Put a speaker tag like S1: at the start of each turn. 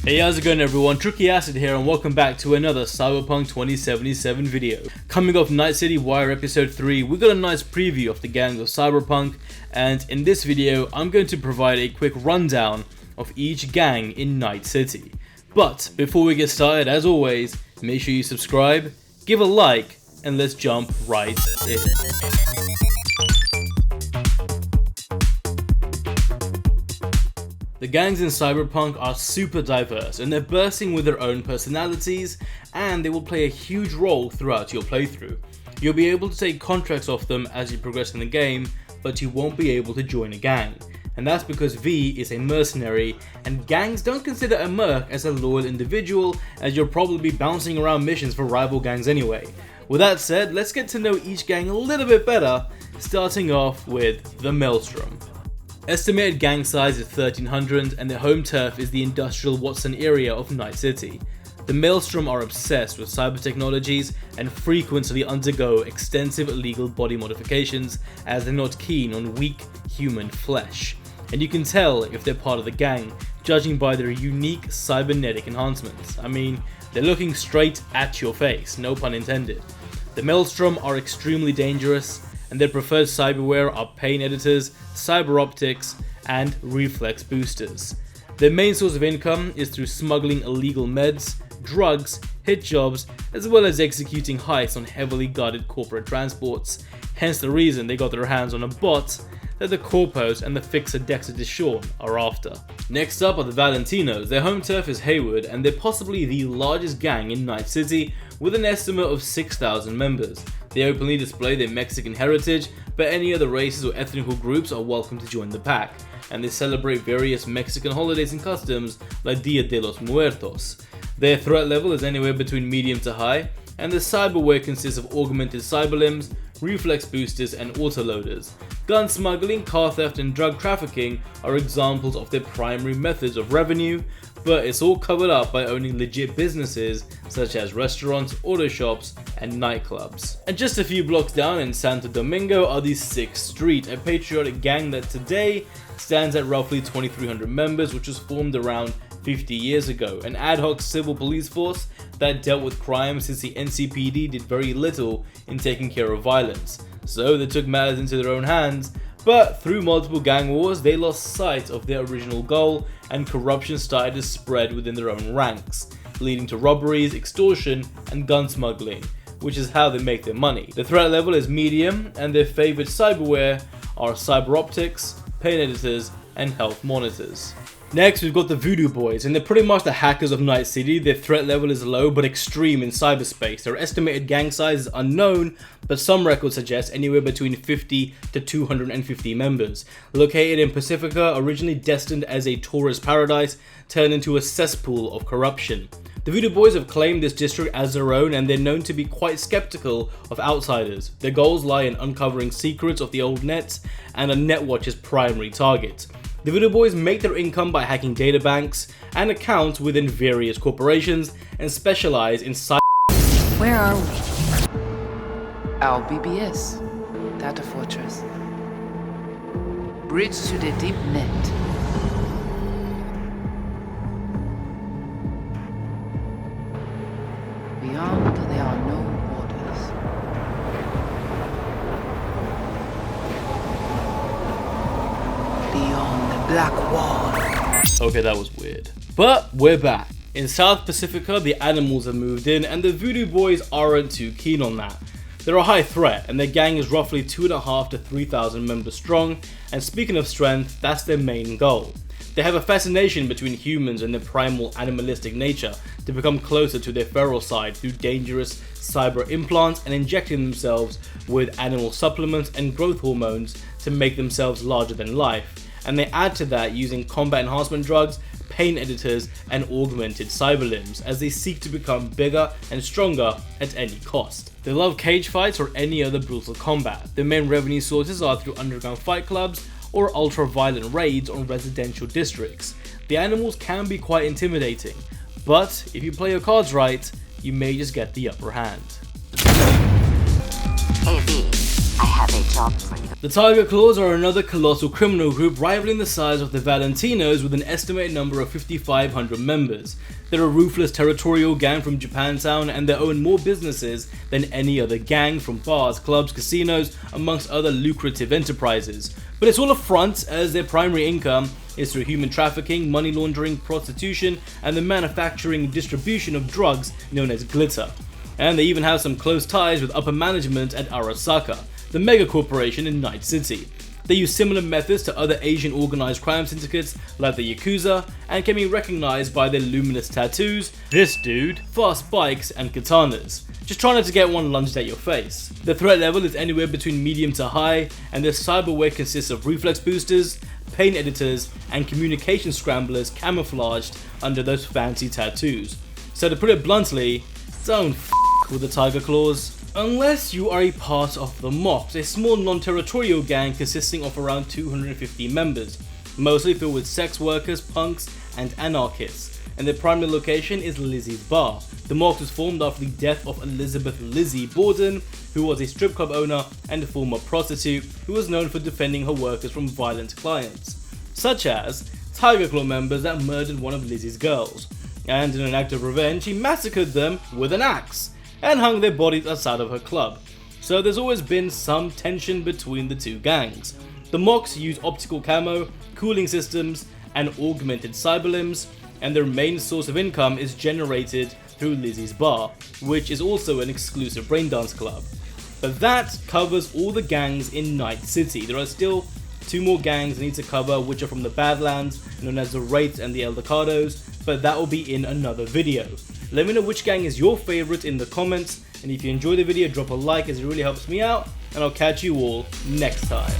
S1: Hey, how's it going everyone? Tricky Acid here and welcome back to another Cyberpunk 2077 video. Coming off Night City Wire episode 3, we got a nice preview of the gang of Cyberpunk, and in this video I'm going to provide a quick rundown of each gang in Night City. But before we get started, as always, make sure you subscribe, give a like, and let's jump right in. The gangs in Cyberpunk are super diverse and they're bursting with their own personalities, and they will play a huge role throughout your playthrough. You'll be able to take contracts off them as you progress in the game, but you won't be able to join a gang. And that's because V is a mercenary, and gangs don't consider a merc as a loyal individual, as you'll probably be bouncing around missions for rival gangs anyway. With that said, let's get to know each gang a little bit better, starting off with the Maelstrom. Estimated gang size is 1300 and their home turf is the industrial Watson area of Night City. The Maelstrom are obsessed with cyber technologies and frequently undergo extensive illegal body modifications, as they're not keen on weak human flesh. And you can tell if they're part of the gang, judging by their unique cybernetic enhancements. I mean, they're looking straight at your face, no pun intended. The Maelstrom are extremely dangerous, and their preferred cyberware are paint editors, cyber optics, and reflex boosters. Their main source of income is through smuggling illegal meds, drugs, hit jobs, as well as executing heists on heavily guarded corporate transports, hence the reason they got their hands on a bot that the Corpos and the fixer Dexter Deshawn are after. Next up are the Valentinos. Their home turf is Haywood, and they're possibly the largest gang in Night City with an estimate of 6,000 members. They openly display their Mexican heritage, but any other races or ethnic groups are welcome to join the pack, and they celebrate various Mexican holidays and customs like Dia de los Muertos. Their threat level is anywhere between medium to high, and the cyberware consists of augmented cyber limbs, reflex boosters, and autoloaders. Gun smuggling, car theft, and drug trafficking are examples of their primary methods of revenue, but it's all covered up by owning legit businesses such as restaurants, auto shops, and nightclubs. And just a few blocks down in Santo Domingo are the 6th Street, a patriotic gang that today stands at roughly 2,300 members, which was formed around 50 years ago, an ad hoc civil police force that dealt with crime since the NCPD did very little in taking care of violence. So they took matters into their own hands, but through multiple gang wars they lost sight of their original goal, and corruption started to spread within their own ranks, leading to robberies, extortion, and gun smuggling, which is how they make their money. The threat level is medium, and their favorite cyberware are cyber optics, paint editors, and health monitors. Next, we've got the Voodoo Boys, and they're pretty much the hackers of Night City. Their threat level is low but extreme in cyberspace. Their estimated gang size is unknown, but some records suggest anywhere between 50 to 250 members. Located in Pacifica, originally destined as a tourist paradise, turned into a cesspool of corruption. The Voodoo Boys have claimed this district as their own, and they're known to be quite skeptical of outsiders. Their goals lie in uncovering secrets of the old nets and are Netwatch's primary target. The Voodoo Boys make their income by hacking databanks and accounts within various corporations and specialize in cyber.
S2: Where are we? Our BBS, Data Fortress. Bridge to the deep net. Beyond, there are no borders. Beyond the black wall.
S1: Okay, that was weird. But we're back. In South Pacifica, the animals have moved in, and the Voodoo Boys aren't too keen on that. They're a high threat, and their gang is roughly 2,500 to 3,000 members strong, and speaking of strength, that's their main goal. They have a fascination between humans and their primal animalistic nature to become closer to their feral side through dangerous cyber implants and injecting themselves with animal supplements and growth hormones to make themselves larger than life. And they add to that using combat enhancement drugs, paint editors, and augmented cyber limbs as they seek to become bigger and stronger at any cost. They love cage fights or any other brutal combat. Their main revenue sources are through underground fight clubs or ultra-violent raids on residential districts. The animals can be quite intimidating, but if you play your cards right, you may just get the upper hand.
S3: Hey V, I have a job for you.
S1: The Tiger Claws are another colossal criminal group rivaling the size of the Valentinos with an estimated number of 5,500 members. They're a ruthless territorial gang from Japantown and they own more businesses than any other gang, from bars, clubs, casinos, amongst other lucrative enterprises. But it's all a front, as their primary income is through human trafficking, money laundering, prostitution, and the manufacturing and distribution of drugs known as glitter. And they even have some close ties with upper management at Arasaka, the mega corporation in Night City. They use similar methods to other Asian organized crime syndicates like the Yakuza, and can be recognized by their luminous tattoos, this dude, fast bikes, and katanas. Just try not to get one lunged at your face. The threat level is anywhere between medium to high, and their cyberware consists of reflex boosters, paint editors, and communication scramblers camouflaged under those fancy tattoos. So to put it bluntly, don't f*** with the Tiger Claws. Unless you are a part of the Mox, a small non-territorial gang consisting of around 250 members, mostly filled with sex workers, punks, and anarchists, and their primary location is Lizzie's Bar. The Mox was formed after the death of Elizabeth Lizzie Borden, who was a strip club owner and a former prostitute who was known for defending her workers from violent clients, such as Tiger Claw members that murdered one of Lizzie's girls, and in an act of revenge he massacred them with an axe and hung their bodies outside of her club. So there's always been some tension between the two gangs. The Mox use optical camo, cooling systems, and augmented cyber limbs, and their main source of income is generated through Lizzie's Bar, which is also an exclusive braindance club. But that covers all the gangs in Night City. There are still 2 more gangs I need to cover, which are from the Badlands, known as the Wraiths and the Eldecados, but that will be in another video. Let me know which gang is your favorite in the comments, and if you enjoyed the video, drop a like as it really helps me out, and I'll catch you all next time.